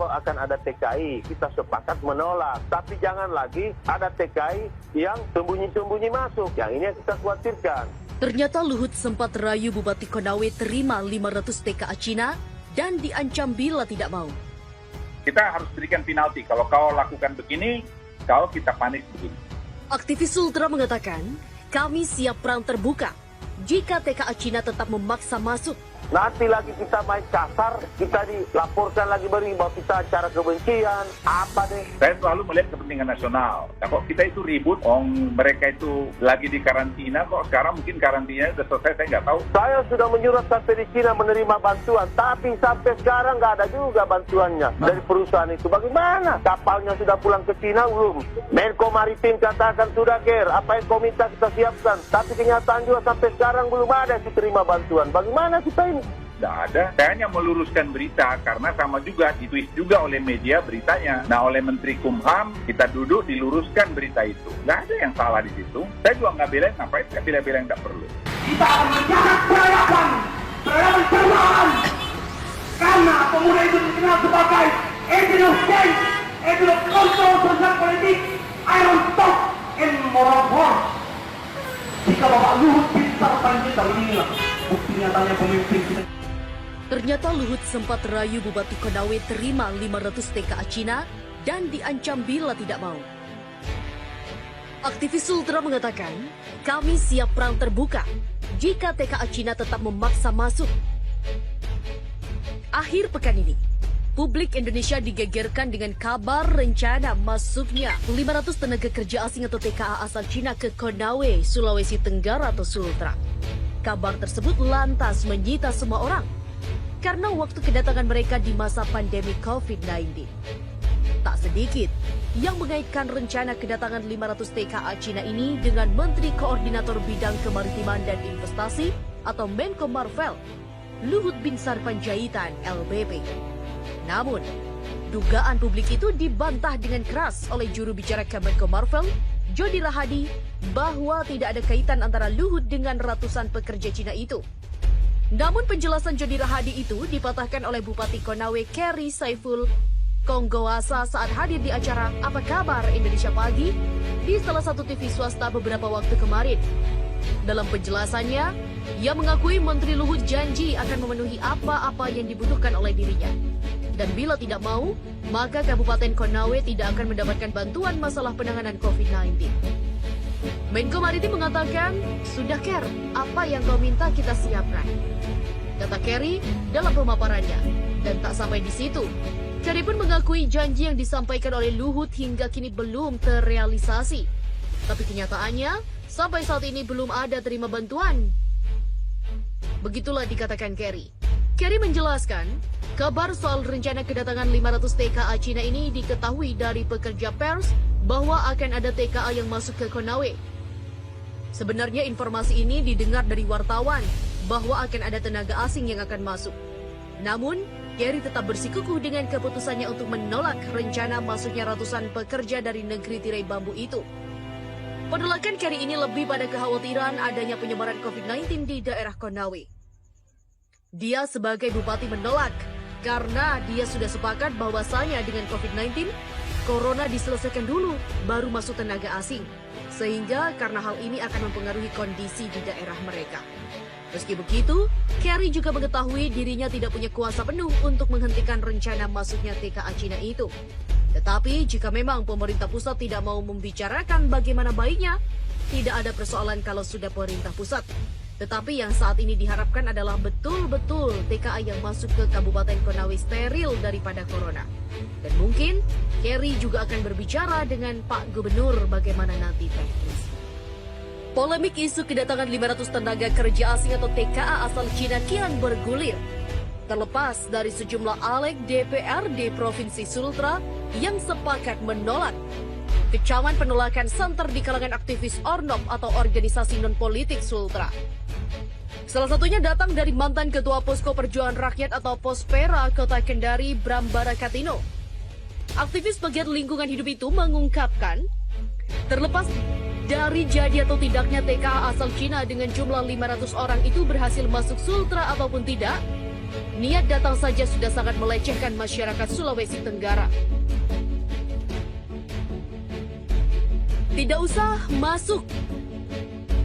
akan ada TKI, kita sepakat menolak. Tapi jangan lagi ada TKI yang sembunyi-sembunyi masuk. Yang ini yang kita khawatirkan. Ternyata Luhut sempat rayu Bupati Konawe terima 500 TKA Cina dan diancam bila tidak mau. Kita harus berikan penalti. Kalau kau lakukan begini, kita panis begini. Aktivis Sultra mengatakan, kami siap perang terbuka jika TKA Cina tetap memaksa masuk. Nanti lagi kita main kasar, kita dilaporkan lagi bahwa kita acara kebencian, apa deh. Saya selalu melihat kepentingan nasional. Nah, kok kita itu ribut, mereka itu lagi di karantina, kok sekarang mungkin karantinanya sudah selesai, saya nggak tahu. Saya sudah menyurat sampai di Cina menerima bantuan, tapi sampai sekarang nggak ada juga bantuannya dari perusahaan itu. Bagaimana? Kapalnya sudah pulang ke Cina belum? Menko Maritim katakan sudah care, apa yang kau minta kita siapkan. Tapi kenyataan juga sampai sekarang belum ada yang diterima bantuan. Bagaimana kita ini? Tidak ada. Saya hanya meluruskan berita karena sama juga ditwist juga oleh media beritanya. Nah, oleh Menteri Kumham kita duduk diluruskan berita itu. Nggak ada yang salah di situ. Saya juga nggak belain, ngapain saya bela-bela yang nggak perlu. Kita akan menjaga peradaban perubahan. Karena pemuda itu dikenal sebagai agent of change, agent of control sosial politik, iron stock, and moral force. Jika Bapak Luhut bisa panjang inilah bukti nyatanya pemimpin kita. Ternyata Luhut sempat rayu Bupati Konawe terima 500 TKA Cina dan diancam bila tidak mau. Aktivis Sultra mengatakan, kami siap perang terbuka jika TKA Cina tetap memaksa masuk. Akhir pekan ini, publik Indonesia digegerkan dengan kabar rencana masuknya 500 tenaga kerja asing atau TKA asal Cina ke Konawe, Sulawesi Tenggara atau Sultra. Kabar tersebut lantas menyita semua orang karena waktu kedatangan mereka di masa pandemi COVID-19. Tak sedikit yang mengaitkan rencana kedatangan 500 TKA Cina ini dengan Menteri Koordinator Bidang Kemaritiman dan Investasi atau Menko Marvel, Luhut Binsar Panjaitan LBP. Namun, dugaan publik itu dibantah dengan keras oleh juru bicara Kemenko Marvel, Jody Rahadi, bahwa tidak ada kaitan antara Luhut dengan ratusan pekerja Cina itu. Namun penjelasan Jody Rahadi itu dipatahkan oleh Bupati Konawe Kerry Saiful Konggoasa saat hadir di acara Apa Kabar Indonesia Pagi di salah satu TV swasta beberapa waktu kemarin. Dalam penjelasannya, ia mengakui Menteri Luhut janji akan memenuhi apa-apa yang dibutuhkan oleh dirinya. Dan bila tidak mau, maka Kabupaten Konawe tidak akan mendapatkan bantuan masalah penanganan COVID-19. Menko Maritim mengatakan, sudah Ker, apa yang kau minta kita siapkan, kata Kerry dalam pemaparannya. Dan tak sampai di situ, Kerry pun mengakui janji yang disampaikan oleh Luhut hingga kini belum terrealisasi. Tapi kenyataannya, sampai saat ini belum ada terima bantuan. Begitulah dikatakan Kerry. Kerry menjelaskan, kabar soal rencana kedatangan 500 TKA Cina ini diketahui dari pekerja pers bahwa akan ada TKA yang masuk ke Konawe. Sebenarnya informasi ini didengar dari wartawan bahwa akan ada tenaga asing yang akan masuk. Namun, Kerry tetap bersikukuh dengan keputusannya untuk menolak rencana masuknya ratusan pekerja dari negeri tirai bambu itu. Penolakan Kerry ini lebih pada kekhawatiran adanya penyebaran COVID-19 di daerah Konawe. Dia sebagai bupati menolak karena dia sudah sepakat bahwasanya dengan COVID-19, Corona diselesaikan dulu, baru masuk tenaga asing. Sehingga karena hal ini akan mempengaruhi kondisi di daerah mereka. Meski begitu, Kerry juga mengetahui dirinya tidak punya kuasa penuh untuk menghentikan rencana masuknya TKA Cina itu. Tetapi jika memang pemerintah pusat tidak mau membicarakan bagaimana baiknya, tidak ada persoalan kalau sudah pemerintah pusat. Tetapi yang saat ini diharapkan adalah betul-betul TKA yang masuk ke Kabupaten Konawe steril daripada Corona. Dan mungkin Kerry juga akan berbicara dengan Pak Gubernur bagaimana nanti teknis. Polemik isu kedatangan 500 tenaga kerja asing atau TKA asal Cina kian bergulir. Terlepas dari sejumlah aleg DPRD Provinsi Sultra yang sepakat menolak. Kecaman penolakan santer di kalangan aktivis Ornop atau organisasi non-politik Sultra. Salah satunya datang dari mantan Ketua Posko Perjuangan Rakyat atau Pospera Kota Kendari, Bram Barakatino. Aktivis bagian lingkungan hidup itu mengungkapkan, terlepas dari jadi atau tidaknya TKA asal Cina dengan jumlah 500 orang itu berhasil masuk Sultra ataupun tidak, Niat datang saja sudah sangat melecehkan masyarakat Sulawesi Tenggara. Tidak usah masuk.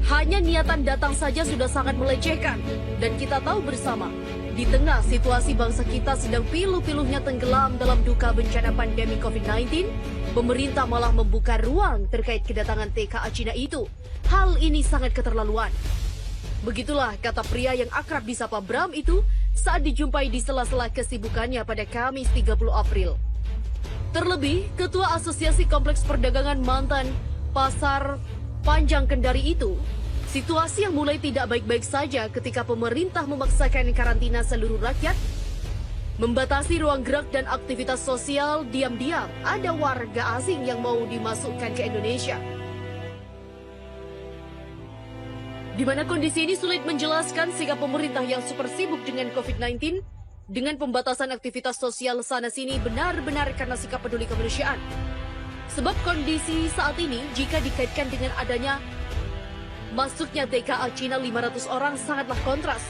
Hanya niatan datang saja sudah sangat melecehkan. Dan kita tahu bersama, di tengah situasi bangsa kita sedang pilu-pilunya tenggelam dalam duka bencana pandemi COVID-19, pemerintah malah membuka ruang terkait kedatangan TKA Cina itu. Hal ini sangat keterlaluan. Begitulah kata pria yang akrab disapa Bram itu saat dijumpai di sela-sela kesibukannya pada Kamis 30 April. Terlebih, Ketua Asosiasi Kompleks Perdagangan Mantan Pasar Panjang Kendari itu, situasi yang mulai tidak baik-baik saja ketika pemerintah memaksakan karantina seluruh rakyat, membatasi ruang gerak dan aktivitas sosial. Diam-diam ada warga asing yang mau dimasukkan ke Indonesia. Di mana kondisi ini sulit menjelaskan sikap pemerintah yang super sibuk dengan COVID-19 dengan pembatasan aktivitas sosial sana-sini benar-benar karena sikap peduli kemanusiaan. Sebab kondisi saat ini jika dikaitkan dengan adanya masuknya TKA Cina 500 orang sangatlah kontras.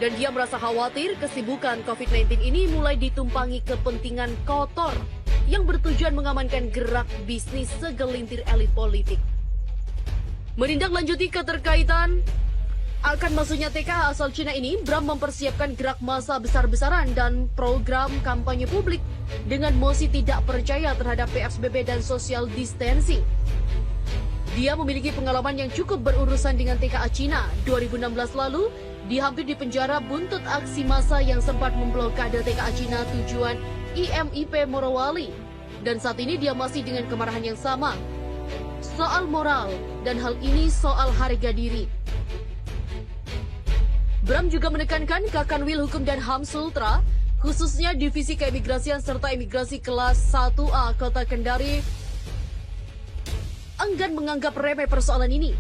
Dan dia merasa khawatir kesibukan COVID-19 ini mulai ditumpangi kepentingan kotor yang bertujuan mengamankan gerak bisnis segelintir elit politik. Menindaklanjuti keterkaitan akan masuknya TKA asal Cina ini, Bram mempersiapkan gerak massa besar-besaran dan program kampanye publik dengan mosi tidak percaya terhadap PSBB dan social distancing. Dia memiliki pengalaman yang cukup berurusan dengan TKA Cina. 2016 lalu, dia hampir dipenjara buntut aksi massa yang sempat memblokade TKA Cina tujuan IMIP Morowali. Dan saat ini dia masih dengan kemarahan yang sama. Soal moral, dan hal ini soal harga diri. Bram juga menekankan Kakanwil Hukum dan HAM Sultra, khususnya Divisi Keimigrasian serta Imigrasi Kelas 1A Kota Kendari, enggan menganggap remeh persoalan ini.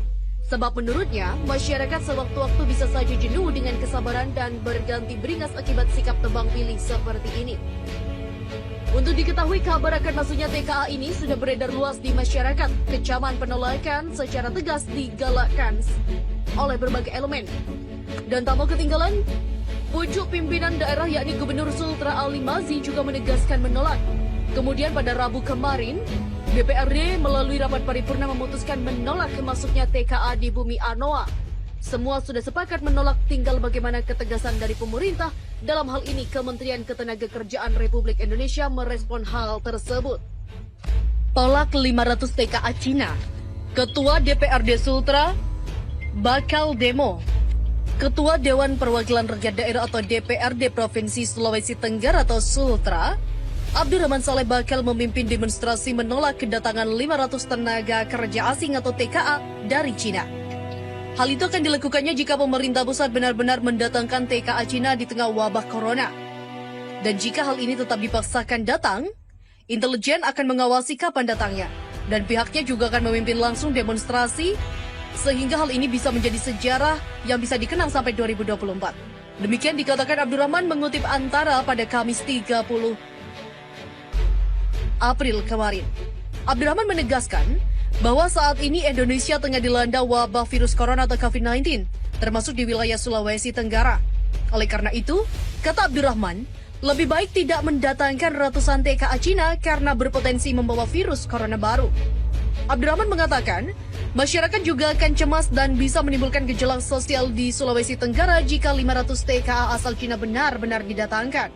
Sebab menurutnya, masyarakat sewaktu-waktu bisa saja jenuh dengan kesabaran dan berganti beringas akibat sikap tebang pilih seperti ini. Untuk diketahui, kabar akan masuknya TKA ini sudah beredar luas di masyarakat. Kecaman penolakan secara tegas digalakkan oleh berbagai elemen. Dan tak mau ketinggalan, pucuk pimpinan daerah yakni Gubernur Sultra Ali Mazi juga menegaskan menolak. Kemudian pada Rabu kemarin, DPRD melalui rapat paripurna memutuskan menolak masuknya TKA di bumi Anoa. Semua sudah sepakat menolak, tinggal bagaimana ketegasan dari pemerintah. Dalam hal ini, Kementerian Ketenagakerjaan Republik Indonesia merespon hal tersebut. Tolak 500 TKA Cina. Ketua DPRD Sultra bakal demo. Ketua Dewan Perwakilan Rakyat Daerah atau DPRD Provinsi Sulawesi Tenggara atau Sultra, Abdurrahman Saleh bakal memimpin demonstrasi menolak kedatangan 500 tenaga kerja asing atau TKA dari Cina. Hal itu akan dilakukannya jika pemerintah pusat benar-benar mendatangkan TKA Cina di tengah wabah corona. Dan jika hal ini tetap dipaksakan datang, intelijen akan mengawasi kapan datangnya. Dan pihaknya juga akan memimpin langsung demonstrasi, sehingga hal ini bisa menjadi sejarah yang bisa dikenang sampai 2024. Demikian dikatakan Abdurrahman mengutip Antara pada Kamis 30 April kemarin. Abdurrahman menegaskan bahwa saat ini Indonesia tengah dilanda wabah virus corona atau COVID-19, termasuk di wilayah Sulawesi Tenggara. Oleh karena itu, kata Abdurrahman, lebih baik tidak mendatangkan ratusan TKA Cina karena berpotensi membawa virus corona baru. Abdurrahman mengatakan, masyarakat juga akan cemas dan bisa menimbulkan gejolak sosial di Sulawesi Tenggara jika 500 TKA asal Cina benar-benar didatangkan.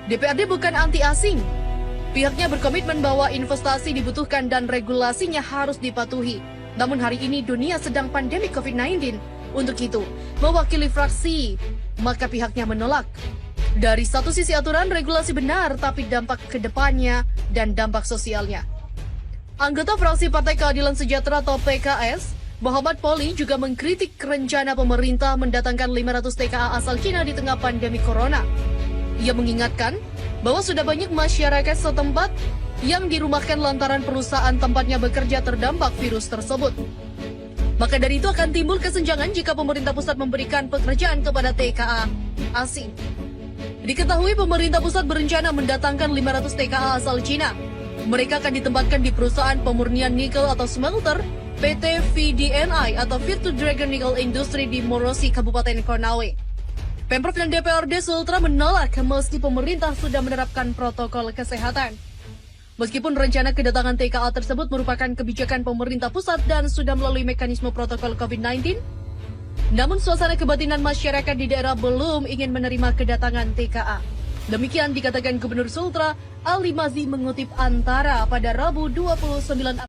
DPRD bukan anti asing. Pihaknya berkomitmen bahwa investasi dibutuhkan dan regulasinya harus dipatuhi. Namun hari ini dunia sedang pandemi COVID-19. Untuk itu, mewakili fraksi, maka pihaknya menolak. Dari satu sisi aturan regulasi benar, tapi dampak ke depannya dan dampak sosialnya. Anggota fraksi Partai Keadilan Sejahtera atau PKS, Muhammad Poli juga mengkritik rencana pemerintah mendatangkan 500 TKA asal Cina di tengah pandemi corona. Ia mengingatkan bahwa sudah banyak masyarakat setempat yang dirumahkan lantaran perusahaan tempatnya bekerja terdampak virus tersebut. Maka dari itu akan timbul kesenjangan jika pemerintah pusat memberikan pekerjaan kepada TKA asing. Diketahui pemerintah pusat berencana mendatangkan 500 TKA asal Cina. Mereka akan ditempatkan di perusahaan pemurnian nikel atau smelter PT VDNI atau Virtu Dragon Nickel Industry di Morosi, Kabupaten Konawe. Pemprov dan DPRD Sultra menolak meski pemerintah sudah menerapkan protokol kesehatan. Meskipun rencana kedatangan TKA tersebut merupakan kebijakan pemerintah pusat dan sudah melalui mekanisme protokol COVID-19, namun suasana kebatinan masyarakat di daerah belum ingin menerima kedatangan TKA. Demikian dikatakan Gubernur Sultra, Ali Mazi mengutip Antara pada Rabu 29